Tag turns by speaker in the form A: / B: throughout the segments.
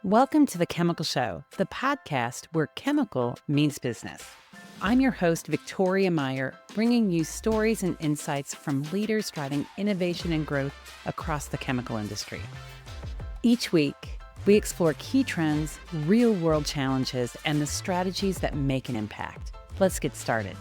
A: Welcome to The Chemical Show, the podcast where chemical means business. I'm your host, Victoria Meyer, bringing you stories and insights from leaders driving innovation and growth across the chemical industry. Each week, we explore key trends, real-world challenges, and the strategies that make an impact. Let's get started.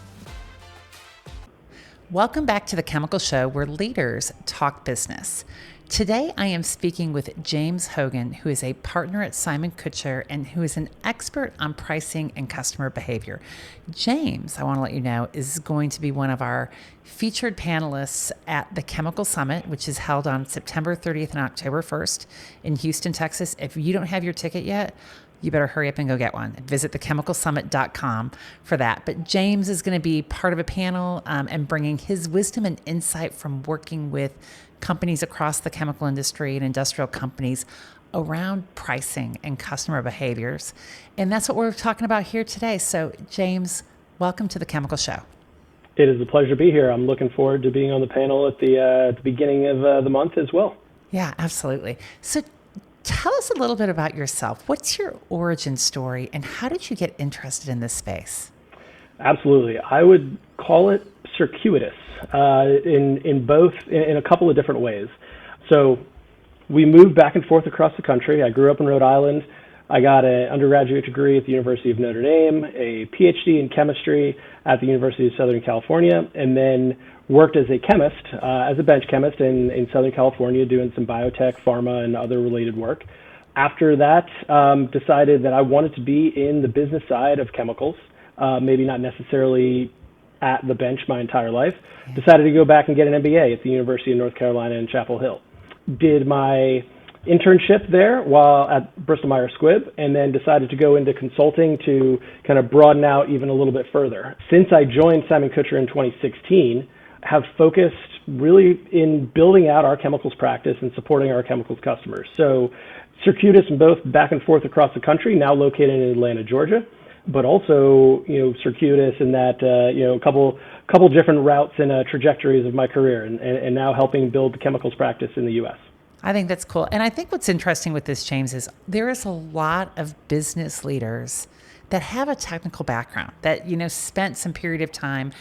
A: Welcome back to The Chemical Show, where leaders talk business. Today, I am speaking with James Hogan, who is a partner at Simon Kucher and who is an expert on pricing and customer behavior. James, I want to let you know, is going to be one of our featured panelists at the Chemical Summit, which is held on September 30th and October 1st in Houston, Texas. If you don't have your ticket yet, you better hurry up and go get one. Visit thechemicalsummit.com for that. But James is going to be part of a panel and bringing his wisdom and insight from working with companies across the chemical industry and industrial companies around pricing and customer behaviors. And that's what we're talking about here today. So, James, welcome to the Chemical Show.
B: It is a pleasure to be here. I'm looking forward to being on the panel at the beginning of the month as well.
A: Yeah, absolutely. So tell us a little bit about yourself. What's your origin story and how did you get interested in this space?
B: Absolutely. I would call it circuitous in a couple of different ways. So we moved back and forth across the country. I grew up in Rhode Island. I got an undergraduate degree at the University of Notre Dame, a PhD in chemistry at the University of Southern California, and then worked as a chemist, as a bench chemist in Southern California, doing some biotech, pharma, and other related work. After that, decided that I wanted to be in the business side of chemicals, maybe not necessarily at the bench my entire life. Decided to go back and get an MBA at the University of North Carolina in Chapel Hill. Did my internship there while at Bristol Myers Squibb, and then decided to go into consulting to kind of broaden out even a little bit further. Since I joined Simon Kucher in 2016, have focused really in building out our chemicals practice and supporting our chemicals customers. So circuitous and both back and forth across the country, now located in Atlanta, Georgia, but also, circuitous in that, a couple different routes and trajectories of my career, and now helping build the chemicals practice in the U.S.
A: I think that's cool. And I think what's interesting with this, James, is there is a lot of business leaders that have a technical background that, spent some period of time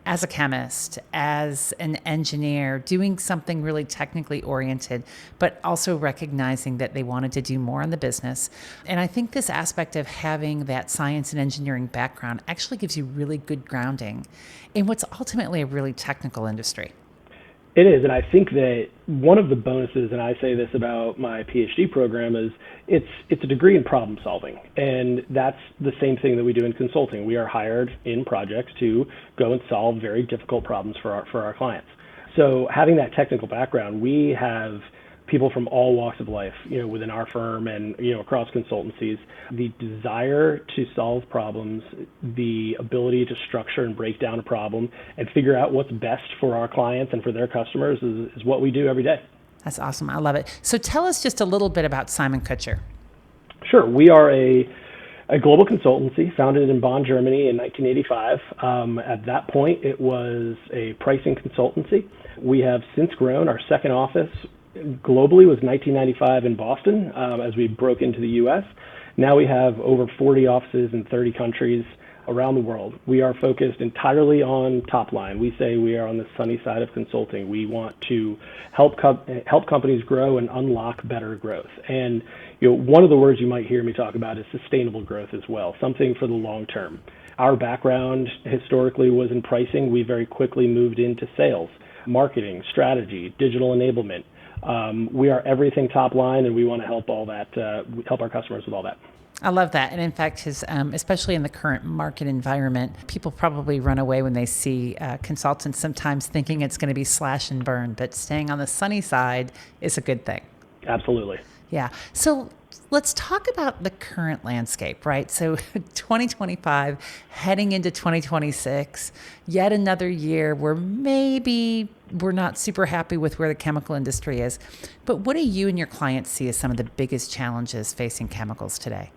A: as a chemist, as an engineer, doing something really technically oriented, but also recognizing that they wanted to do more in the business. And I think this aspect of having that science and engineering background actually gives you really good grounding in what's ultimately a really technical industry.
B: It is, and I think that one of the bonuses, and I say this about my PhD program, is it's a degree in problem solving, and that's the same thing that we do in consulting. We are hired in projects to go and solve very difficult problems for our clients. So having that technical background, we have people from all walks of life, within our firm and, across consultancies. The desire to solve problems, the ability to structure and break down a problem and figure out what's best for our clients and for their customers is what we do every day.
A: That's awesome. I love it. So tell us just a little bit about Simon Kucher.
B: Sure. We are a global consultancy founded in Bonn, Germany in 1985. At that point, it was a pricing consultancy. We have since grown. Our second office globally was 1995 in Boston as we broke into the U.S. Now we have over 40 offices in 30 countries around the world. We are focused entirely on top line. We say we are on the sunny side of consulting. We want to help companies grow and unlock better growth. And one of the words you might hear me talk about is sustainable growth as well, something for the long term. Our background historically was in pricing. We very quickly moved into sales, marketing, strategy, digital enablement. We are everything top line, and we want to help help our customers with all that.
A: I love that. And in fact, especially in the current market environment, people probably run away when they see consultants sometimes thinking it's going to be slash and burn, but staying on the sunny side is a good thing.
B: Absolutely.
A: Yeah. So let's talk about the current landscape, right? So 2025, heading into 2026, yet another year where maybe we're not super happy with where the chemical industry is. But what do you and your clients see as some of the biggest challenges facing chemicals today?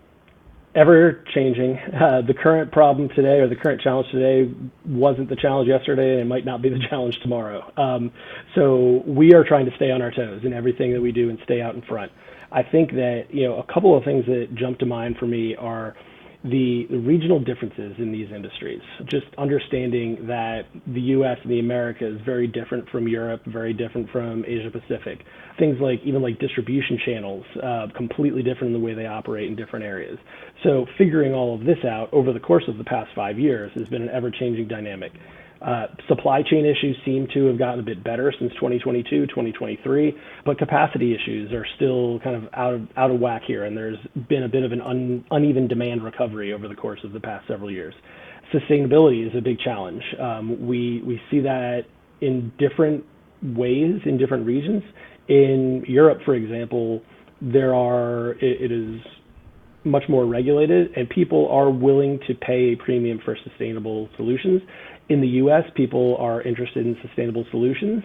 B: Ever changing. The current problem today, or the current challenge today, wasn't the challenge yesterday, and it might not be the challenge tomorrow. So we are trying to stay on our toes in everything that we do and stay out in front. I think that, a couple of things that jump to mind for me are the regional differences in these industries. Just understanding that the U.S. and the Americas is very different from Europe, very different from Asia Pacific. Things like even like distribution channels, completely different in the way they operate in different areas. So figuring all of this out over the course of the past 5 years has been an ever-changing dynamic. Supply chain issues seem to have gotten a bit better since 2022, 2023, but capacity issues are still kind of out of whack here, and there's been a bit of an uneven demand recovery over the course of the past several years. Sustainability is a big challenge. We see that in different ways in different regions. In Europe, for example, it is much more regulated, and people are willing to pay a premium for sustainable solutions. In the U.S., people are interested in sustainable solutions.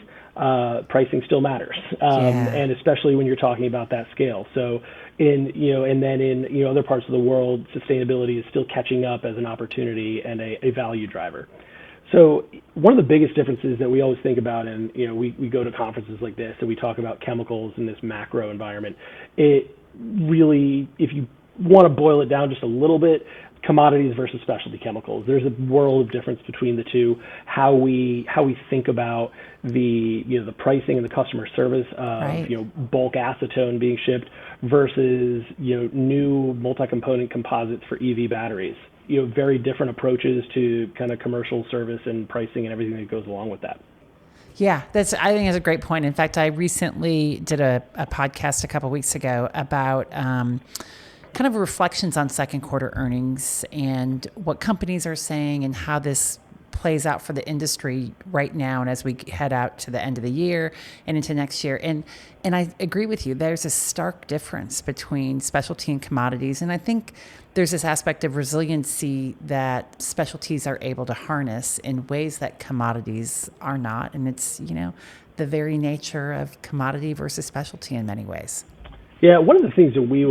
B: Pricing still matters, and especially when you're talking about that scale. So, in other parts of the world, sustainability is still catching up as an opportunity and a value driver. So, one of the biggest differences that we always think about, and we go to conferences like this and we talk about chemicals in this macro environment. It really, if you want to boil it down just a little bit, commodities versus specialty chemicals. There's a world of difference between the two. How we think about the pricing and the customer service of bulk acetone being shipped versus new multi-component composites for EV batteries. Very different approaches to kind of commercial service and pricing and everything that goes along with that.
A: Yeah, I think that's a great point. In fact, I recently did a podcast a couple of weeks ago about kind of reflections on second quarter earnings and what companies are saying and how this plays out for the industry right now and as we head out to the end of the year and into next year. And I agree with you. There's a stark difference between specialty and commodities. And I think there's this aspect of resiliency that specialties are able to harness in ways that commodities are not. And it's, the very nature of commodity versus specialty in many ways.
B: Yeah, one of the things that we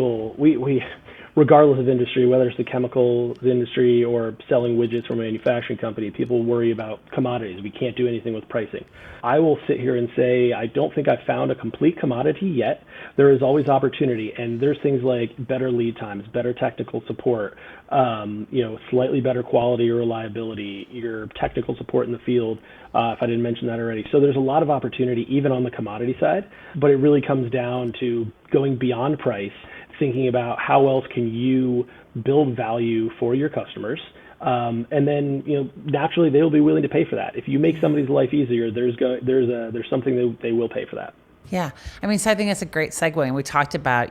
B: regardless of industry, whether it's the chemical industry or selling widgets from a manufacturing company, people worry about commodities. We can't do anything with pricing. I will sit here and say I don't think I've found a complete commodity yet. There is always opportunity, and there's things like better lead times, better technical support, slightly better quality or reliability, your technical support in the field, if I didn't mention that already. So there's a lot of opportunity even on the commodity side, but it really comes down to going beyond price, thinking about how else can you build value for your customers. And then, naturally they'll be willing to pay for that. If you make somebody's life easier, there's something that they will pay for that.
A: Yeah. So I think that's a great segue. And we talked about,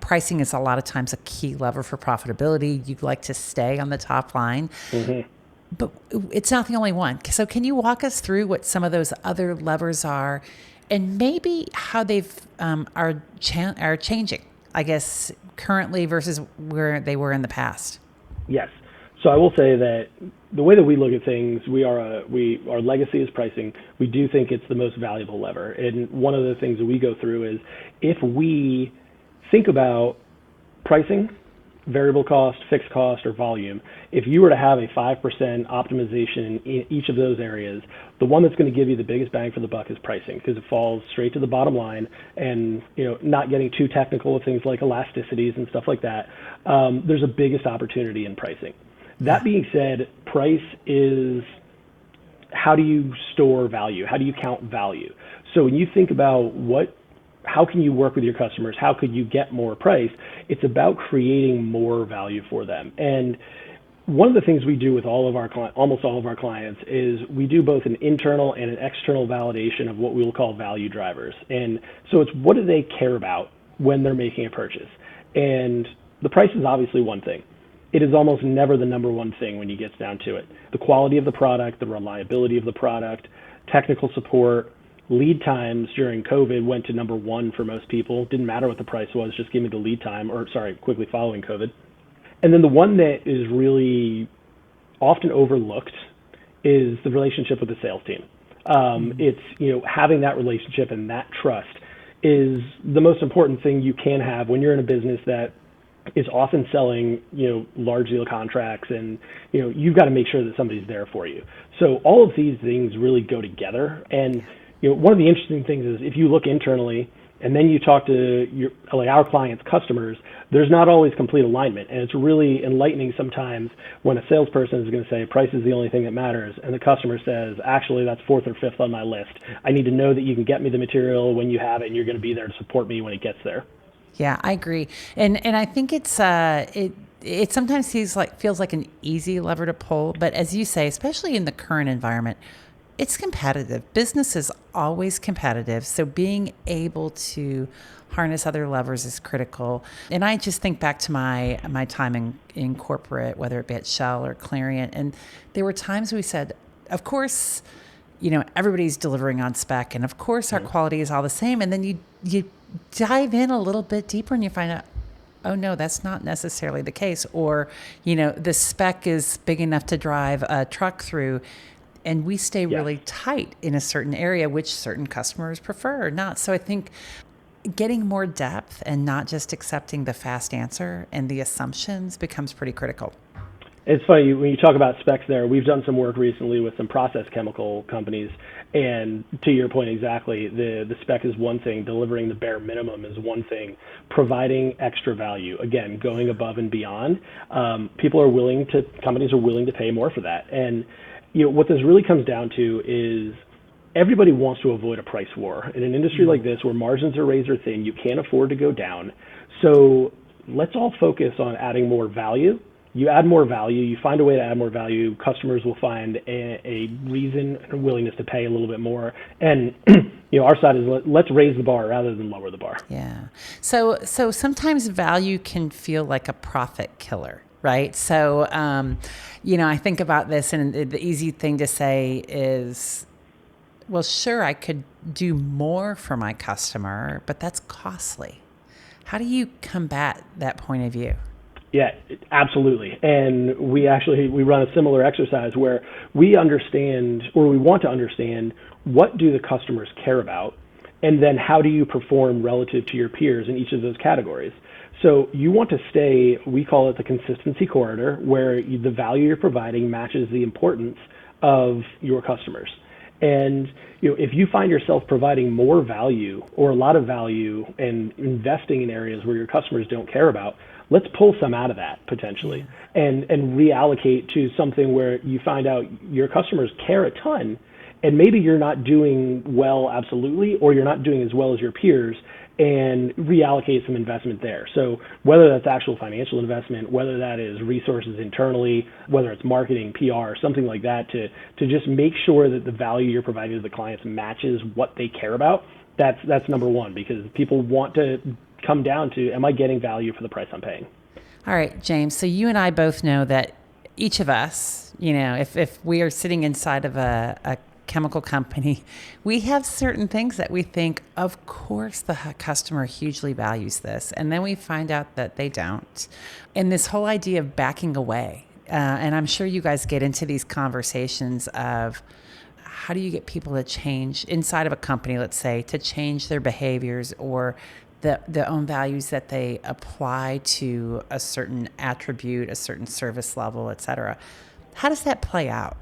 A: pricing is a lot of times a key lever for profitability. You'd like to stay on the top line. Mm-hmm. But it's not the only one. So can you walk us through what some of those other levers are and maybe how they've are changing, I guess, currently versus where they were in the past?
B: Yes. So I will say that the way that we look at things, our legacy is pricing. We do think it's the most valuable lever. And one of the things that we go through is if we think about pricing, variable cost, fixed cost, or volume, if you were to have a 5% optimization in each of those areas, the one that's going to give you the biggest bang for the buck is pricing, because it falls straight to the bottom line. And not getting too technical with things like elasticities and stuff like that, there's a biggest opportunity in pricing. That being said, price is how do you store value? How do you count value? So when you think about how can you work with your customers? How could you get more price? It's about creating more value for them. And one of the things we do with almost all of our clients is we do both an internal and an external validation of what we will call value drivers. And so it's what do they care about when they're making a purchase? And the price is obviously one thing. It is almost never the number one thing when you get down to it. The quality of the product, the reliability of the product, technical support, lead times during COVID went to number one for most people. Didn't matter what the price was, just give me the lead time, quickly following COVID. And then the one that is really often overlooked is the relationship with the sales team. It's, having that relationship and that trust is the most important thing you can have when you're in a business that is often selling, large deal contracts, and, you've got to make sure that somebody's there for you. So all of these things really go together. And, one of the interesting things is if you look internally and then you talk to our clients' customers, there's not always complete alignment. And it's really enlightening sometimes when a salesperson is going to say price is the only thing that matters, and the customer says, actually, that's fourth or fifth on my list. I need to know that you can get me the material when you have it, and you're going to be there to support me when it gets there.
A: Yeah, I agree. And I think it sometimes feels like an easy lever to pull, but as you say, especially in the current environment, it's competitive. Business is always competitive. So being able to harness other levers is critical. And I just think back to my time in corporate, whether it be at Shell or Clarion, and there were times we said, of course, everybody's delivering on spec, and of course our quality is all the same. And then you dive in a little bit deeper and you find out, oh no, that's not necessarily the case. Or, the spec is big enough to drive a truck through, and we stay really tight in a certain area, which certain customers prefer or not. So I think getting more depth and not just accepting the fast answer and the assumptions becomes pretty critical.
B: It's funny, when you talk about specs there, we've done some work recently with some process chemical companies, and to your point exactly, the spec is one thing, delivering the bare minimum is one thing, providing extra value, again, going above and beyond. Companies are willing to pay more for that. And what this really comes down to is everybody wants to avoid a price war. In an industry like this where margins are razor thin, you can't afford to go down. So let's all focus on adding more value. You add more value, you find a way to add more value, customers will find a reason and a willingness to pay a little bit more. And our side is let's raise the bar rather than lower the bar.
A: Yeah. So sometimes value can feel like a profit killer, right? So, I think about this, and the easy thing to say is, well, sure, I could do more for my customer, but that's costly. How do you combat that point of view?
B: Yeah, absolutely. And we run a similar exercise where we understand, or we want to understand, what do the customers care about, and then how do you perform relative to your peers in each of those categories. So you want to stay, we call it the consistency corridor, where the value you're providing matches the importance of your customers. And if you find yourself providing more value or a lot of value and investing in areas where your customers don't care about, let's pull some out of that potentially and reallocate to something where you find out your customers care a ton, and maybe you're not doing well absolutely, or you're not doing as well as your peers, and reallocate some investment there. So whether that's actual financial investment, whether that is resources internally, whether it's marketing, PR, something like that, to just make sure that the value you're providing to the clients matches what they care about, that's number one, because people want to come down to, am I getting value for the price I'm paying?
A: All right, James. So you and I both know that each of us, if we are sitting inside of a chemical company, we have certain things that we think, of course, the customer hugely values this. And then we find out that they don't. And this whole idea of backing away, and I'm sure you guys get into these conversations of how do you get people to change inside of a company, let's say, to change their behaviors or the own values that they apply to a certain attribute, a certain service level, et cetera. How does that play out?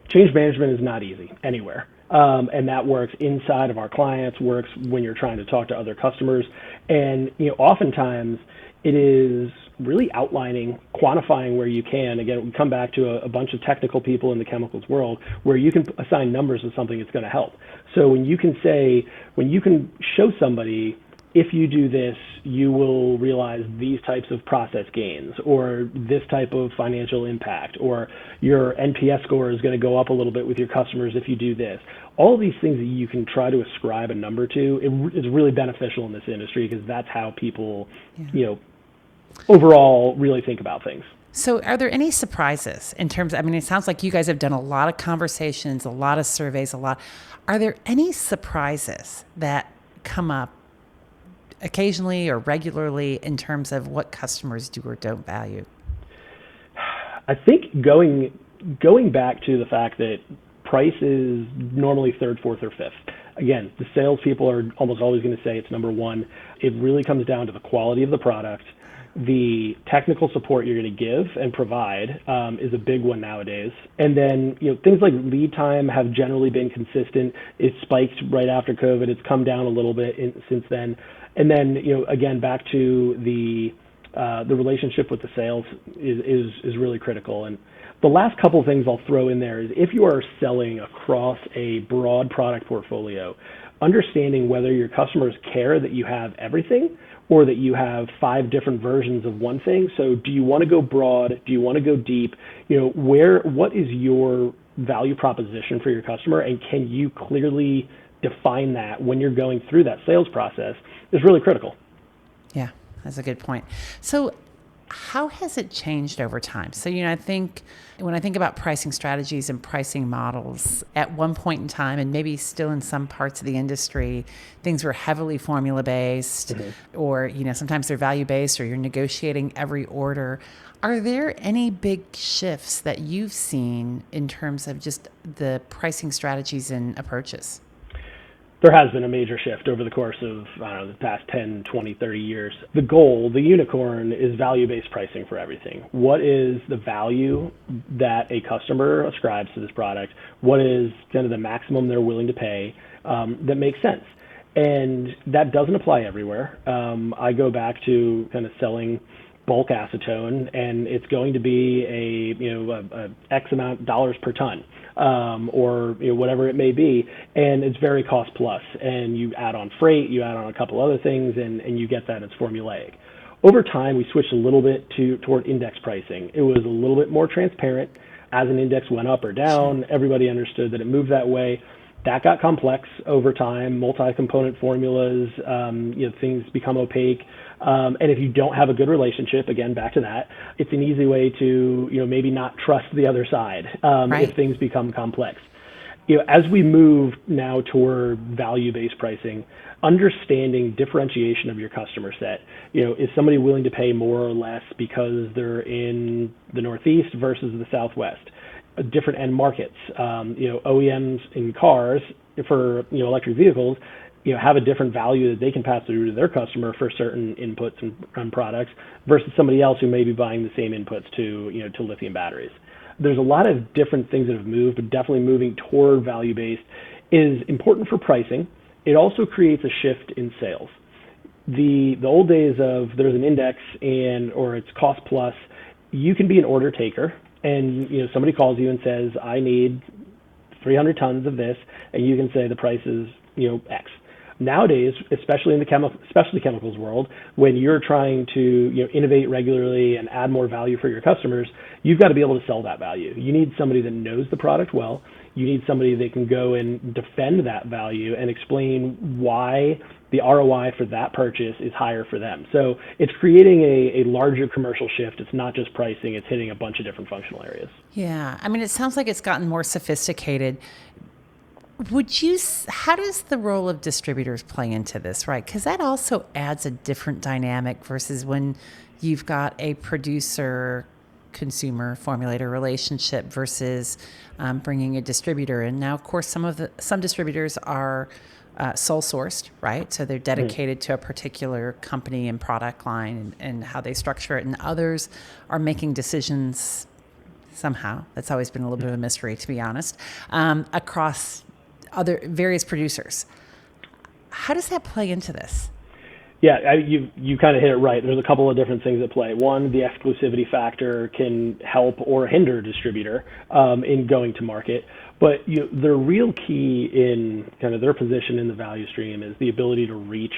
B: Change management is not easy anywhere. And that works inside of our clients, works when you're trying to talk to other customers. And oftentimes it is really outlining, quantifying where you can. Again, we come back to a bunch of technical people in the chemicals world where you can assign numbers to something that's going to help. So when you can show somebody, if you do this, you will realize these types of process gains, or this type of financial impact, or your NPS score is going to go up a little bit with your customers if you do this. All these things that you can try to ascribe a number to, it is really beneficial in this industry, because that's how people, overall really think about things.
A: So are there any surprises in terms, it sounds like you guys have done a lot of conversations, a lot of surveys, are there any surprises that come up occasionally or regularly in terms of what customers do or don't value?
B: I think going back to the fact that price is normally third, fourth, or fifth. Again, the salespeople are almost always going to say it's number one. It really comes down to the quality of the product, the technical support you're going to give and provide is a big one nowadays. And then, things like lead time have generally been consistent. It spiked right after COVID. It's come down a little bit since then. And then, again, back to the relationship with the sales is really critical. And the last couple of things I'll throw in there is if you are selling across a broad product portfolio, understanding whether your customers care that you have everything or that you have 5 different versions of one thing. So do you want to go broad? Do you want to go deep? What is your value proposition for your customer? And can you clearly define that when you're going through that sales process is really critical.
A: Yeah, that's a good point. So how has it changed over time? So, I think when I think about pricing strategies and pricing models, at one point in time, and maybe still in some parts of the industry, things were heavily formula based, or, sometimes they're value based, or you're negotiating every order. Are there any big shifts that you've seen in terms of just the pricing strategies and approaches?
B: There has been a major shift over the course of, the past 10, 20, 30 years. The goal, the unicorn, is value-based pricing for everything. What is the value that a customer ascribes to this product? What is kind of the maximum they're willing to pay that makes sense? And that doesn't apply everywhere. I go back to kind of selling bulk acetone, and it's going to be a X amount dollars per ton, or whatever it may be, and it's very cost plus. And you add on freight, you add on a couple other things, and you get that it's formulaic. Over time, we switched a little bit toward index pricing. It was a little bit more transparent. As an index went up or down, everybody understood that it moved that way. That got complex over time, multi-component formulas, things become opaque. And if you don't have a good relationship, again, back to that, it's an easy way to, maybe not trust the other side if things become complex. As we move now toward value-based pricing, understanding differentiation of your customer set, is somebody willing to pay more or less because they're in the Northeast versus the Southwest? Different end markets, OEMs in cars for, electric vehicles, have a different value that they can pass through to their customer for certain inputs and products versus somebody else who may be buying the same inputs to lithium batteries. There's a lot of different things that have moved, but definitely moving toward value-based is important for pricing. It also creates a shift in sales. The old days of there's an index or it's cost plus, you can be an order taker. And somebody calls you and says, I need 300 tons of this, and you can say the price is X. Nowadays, especially in the specialty chemicals world, when you're trying to innovate regularly and add more value for your customers, you've got to be able to sell that value. You need somebody that knows the product well. You need somebody that can go and defend that value and explain why the ROI for that purchase is higher for them. So it's creating a larger commercial shift. It's not just pricing, it's hitting a bunch of different functional areas.
A: Yeah, I mean, it sounds like it's gotten more sophisticated. How does the role of distributors play into this, right? Because that also adds a different dynamic versus when you've got a producer-consumer formulator relationship versus bringing a distributor in. Now, of course, some distributors are sole sourced, right? So they're dedicated to a particular company and product line and how they structure it. And others are making decisions somehow. That's always been a little bit of a mystery, to be honest, across other various producers. How does that play into this?
B: Yeah, you kind of hit it right. There's a couple of different things at play. One, the exclusivity factor can help or hinder a distributor in going to market. But the real key in kind of their position in the value stream is the ability to reach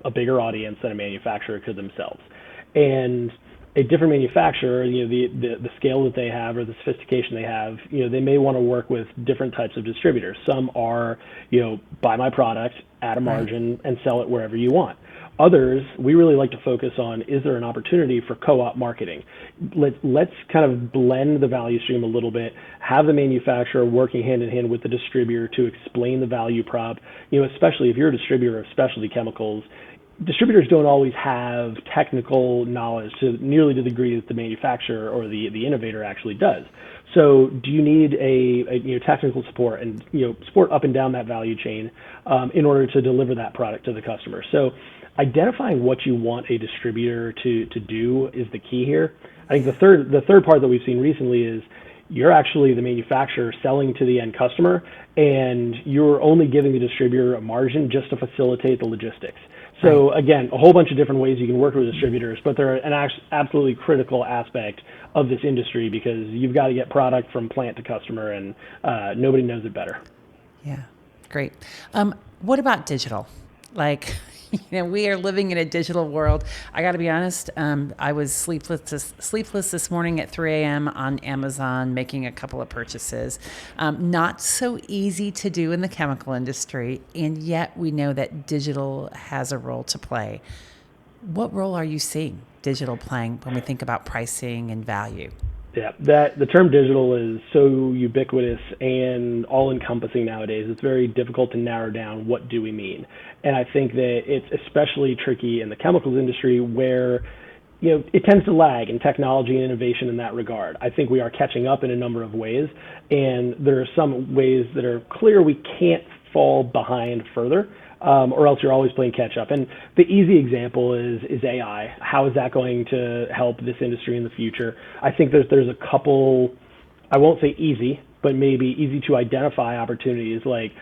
B: a bigger audience than a manufacturer could themselves. And a different manufacturer, the scale that they have or the sophistication they have, they may want to work with different types of distributors. Some are, buy my product at a margin and sell it wherever you want. Others, we really like to focus on, is there an opportunity for co-op marketing? Let's kind of blend the value stream a little bit, have the manufacturer working hand in hand with the distributor to explain the value prop, especially if you're a distributor of specialty chemicals. Distributors don't always have technical knowledge nearly to the degree that the manufacturer or the innovator actually does. So do you need a technical support and support up and down that value chain in order to deliver that product to the customer? So identifying what you want a distributor to do is the key here. I think the third part that we've seen recently is you're actually the manufacturer selling to the end customer, and you're only giving the distributor a margin just to facilitate the logistics. So again, a whole bunch of different ways you can work with distributors, but they're an absolutely critical aspect of this industry because you've got to get product from plant to customer, and nobody knows it better.
A: Yeah, great. What about digital? Like, we are living in a digital world. I got to be honest. I was sleepless this morning at 3 a.m. on Amazon, making a couple of purchases. Not so easy to do in the chemical industry, and yet we know that digital has a role to play. What role are you seeing digital playing when we think about pricing and value?
B: Yeah, the term digital is so ubiquitous and all-encompassing nowadays. It's very difficult to narrow down what do we mean. And I think that it's especially tricky in the chemicals industry where it tends to lag in technology and innovation in that regard. I think we are catching up in a number of ways, and there are some ways that are clear we can't fall behind further. Or else you're always playing catch up. And the easy example is AI. How is that going to help this industry in the future? I think there's a couple, I won't say easy, but maybe easy to identify opportunities like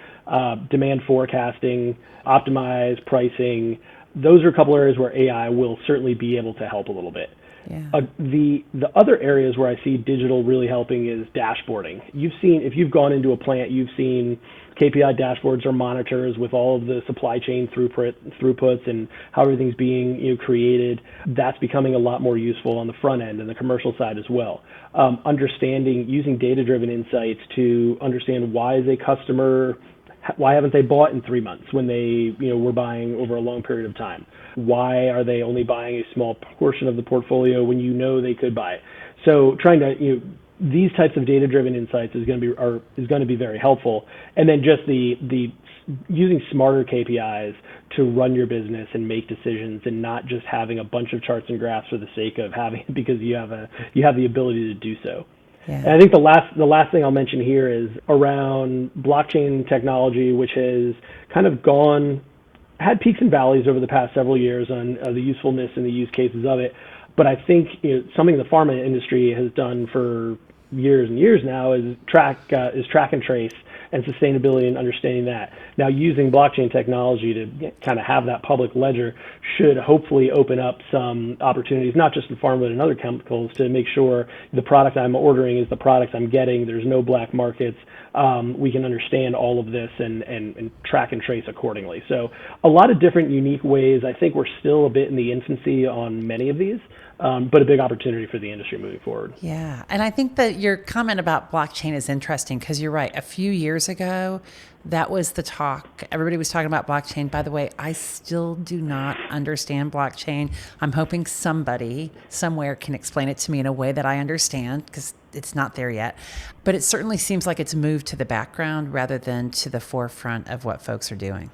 B: demand forecasting, optimize pricing. Those are a couple areas where AI will certainly be able to help a little bit.
A: Yeah.
B: The other areas where I see digital really helping is dashboarding. If you've gone into a plant, you've seen KPI dashboards or monitors with all of the supply chain throughputs and how everything's being created. That's becoming a lot more useful on the front end and the commercial side as well. Using data-driven insights to understand why haven't they bought in 3 months when they were buying over a long period of time? Why are they only buying a small portion of the portfolio when they could buy it? So trying to these types of data-driven insights is going to be very helpful. And then just the using smarter KPIs to run your business and make decisions, and not just having a bunch of charts and graphs for the sake of having it because you have the ability to do so.
A: Yeah.
B: And I think the last thing I'll mention here is around blockchain technology, which has kind of had peaks and valleys over the past several years on the usefulness and the use cases of it. But I think something the pharma industry has done for years and years now is track and trace and sustainability and understanding that. Now, using blockchain technology to kind of have that public ledger should hopefully open up some opportunities, not just in pharma but in other chemicals, to make sure the product I'm ordering is the product I'm getting. There's no black markets. We can understand all of this and track and trace accordingly. So a lot of different unique ways. I think we're still a bit in the infancy on many of these, but a big opportunity for the industry moving forward.
A: Yeah. And I think that your comment about blockchain is interesting because you're right. A few years ago, that was the talk. Everybody was talking about blockchain. By the way, I still do not understand blockchain. I'm hoping somebody somewhere can explain it to me in a way that I understand because it's not there yet. But it certainly seems like it's moved to the background rather than to the forefront of what folks are doing.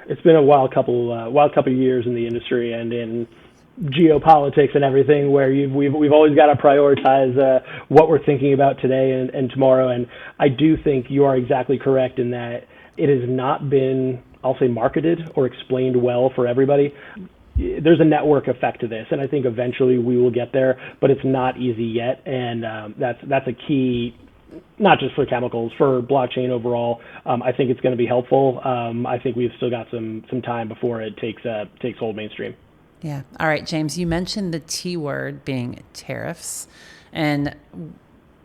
B: It's been a wild couple of years in the industry and in geopolitics and everything, where we've always got to prioritize what we're thinking about today and tomorrow. And I do think you are exactly correct in that it has not been, I'll say, marketed or explained well for everybody. There's a network effect to this, and I think eventually we will get there, but it's not easy yet. And that's a key, not just for chemicals, for blockchain overall. I think it's going to be helpful. I think we've still got some time before it takes hold mainstream.
A: Yeah. All right, James, you mentioned the T word being tariffs, and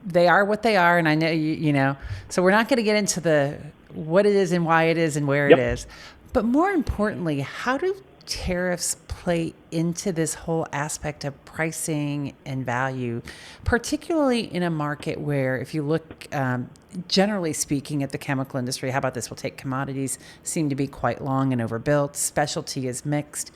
A: they are what they are. And I know, so we're not going to get into what it is and why it is and where it is. But more importantly, how do tariffs play into this whole aspect of pricing and value, particularly in a market where, if you look, generally speaking, at the chemical industry, how about this? We'll take commodities, seem to be quite long and overbuilt. Specialty is mixed.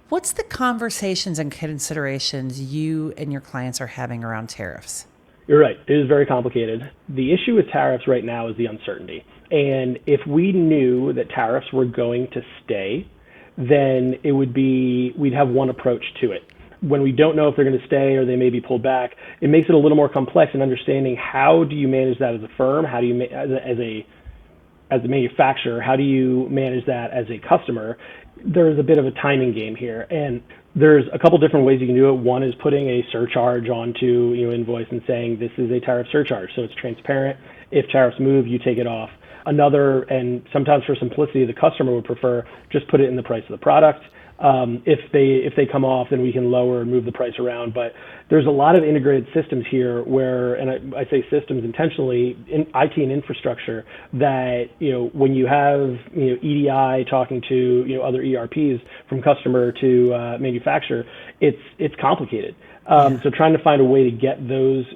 A: What's the conversations and considerations you and your clients are having around tariffs?
B: You're right. It is very complicated. The issue with tariffs right now is the uncertainty. And if we knew that tariffs were going to stay, then we'd have one approach to it. When we don't know if they're going to stay or they may be pulled back, it makes it a little more complex in understanding how do you manage that as a firm? How do you, as as a manufacturer? How do you manage that as a customer? There's a bit of a timing game here, and there's a couple different ways you can do it. One is putting a surcharge onto invoice and saying this is a tariff surcharge, so it's transparent. If tariffs move, you take it off. Another, and sometimes for simplicity, the customer would prefer just put it in the price of the product. If they come off, then we can lower and move the price around. But there's a lot of integrated systems here where, and I say systems intentionally, in IT and infrastructure, that when you have EDI talking to other ERPs from customer to manufacturer, it's complicated. So trying to find a way to get those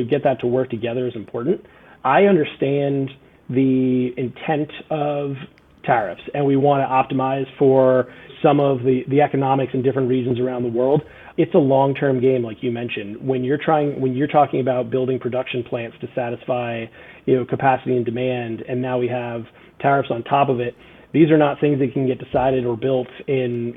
B: get that to work together is important. I understand the intent of tariffs, and we want to optimize for some of the economics in different regions around the world. It's a long-term game, like you mentioned. When you're talking about building production plants to satisfy capacity and demand, and now we have tariffs on top of it, these are not things that can get decided or built in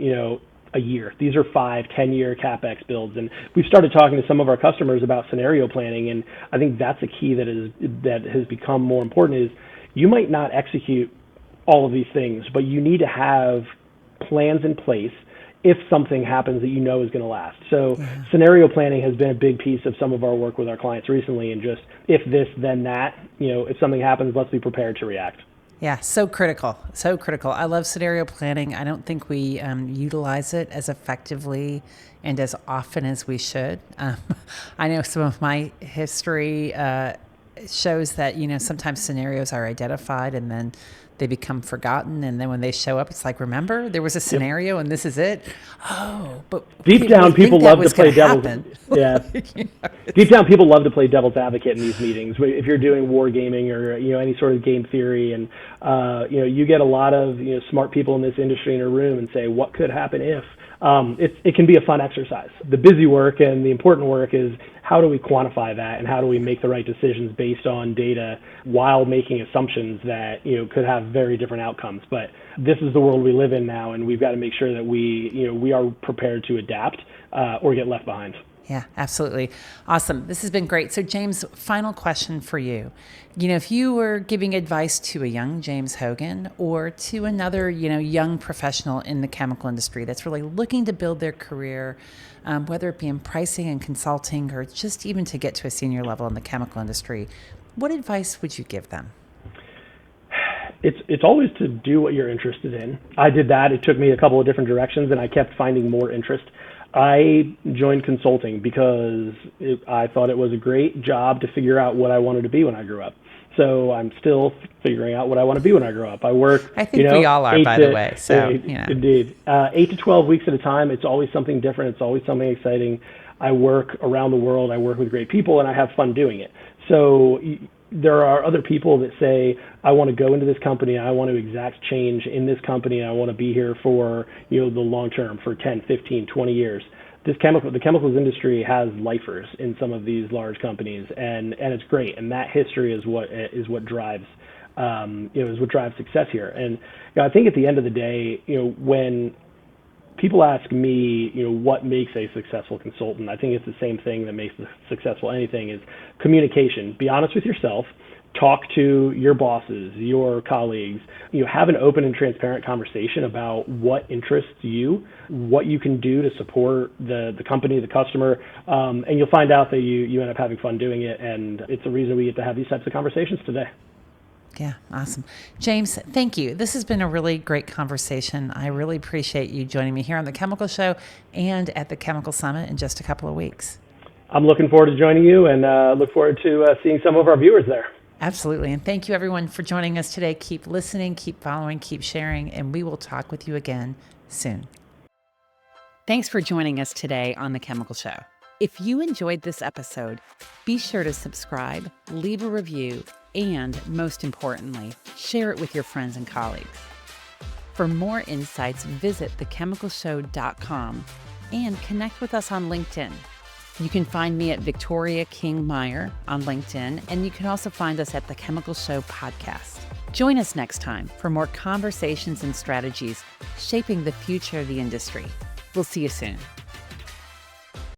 B: a year. These are 5-10-year CapEx builds, and we've started talking to some of our customers about scenario planning, and I think that's a key that has become more important. Is you might not execute all of these things, but you need to have plans in place if something happens that is going to last. So scenario planning has been a big piece of some of our work with our clients recently, and just if this, then that, if something happens, let's be prepared to react.
A: Yeah, so critical, so critical. I love scenario planning. I don't think we utilize it as effectively and as often as we should. I know some of my history shows that, sometimes scenarios are identified and then they become forgotten. And then when they show up, it's like, remember, there was a scenario and this is it. Oh, but
B: deep down, people love to play devil's Deep down, people love to play devil's advocate in these meetings. If you're doing wargaming or any sort of game theory, and you get a lot of smart people in this industry in a room and say, what could happen if? It can be a fun exercise. The busy work and the important work is how do we quantify that, and how do we make the right decisions based on data while making assumptions that could have very different outcomes. But this is the world we live in now, and we've got to make sure that we are prepared to adapt or get left behind.
A: Yeah, absolutely. Awesome. This has been great. So James, final question for you. If you were giving advice to a young James Hogan or to another, young professional in the chemical industry that's really looking to build their career, whether it be in pricing and consulting or just even to get to a senior level in the chemical industry, what advice would you give them?
B: It's always to do what you're interested in. I did that. It took me a couple of different directions, and I kept finding more interest. I joined consulting because I thought it was a great job to figure out what I wanted to be when I grew up. So I'm still figuring out what I want to be when I grow up. I work.
A: I think we all are, by the way. So
B: indeed, 8 to 12 weeks at a time. It's always something different. It's always something exciting. I work around the world. I work with great people, and I have fun doing it. So there are other people that say, I want to go into this company, I want to exact change in this company, I want to be here for the long term, for 10, 15, 20 years. The chemicals industry has lifers in some of these large companies, and it's great. And that history is what drives success here. And I think at the end of the day, when people ask me, what makes a successful consultant, I think it's the same thing that makes successful anything is communication. Be honest with yourself. Talk to your bosses, your colleagues. Have an open and transparent conversation about what interests you, what you can do to support the company, the customer, and you'll find out that you end up having fun doing it. And it's the reason we get to have these types of conversations today.
A: Yeah, awesome. James, thank you. This has been a really great conversation. I really appreciate you joining me here on The Chemical Show and at the Chemical Summit in just a couple of weeks.
B: I'm looking forward to joining you, and look forward to seeing some of our viewers there.
A: Absolutely. And thank you, everyone, for joining us today. Keep listening, keep following, keep sharing, and we will talk with you again soon. Thanks for joining us today on The Chemical Show. If you enjoyed this episode, be sure to subscribe, leave a review, and most importantly, share it with your friends and colleagues. For more insights, visit thechemicalshow.com and connect with us on LinkedIn. You can find me at Victoria Meyer on LinkedIn, and you can also find us at The Chemical Show Podcast. Join us next time for more conversations and strategies shaping the future of the industry. We'll see you soon.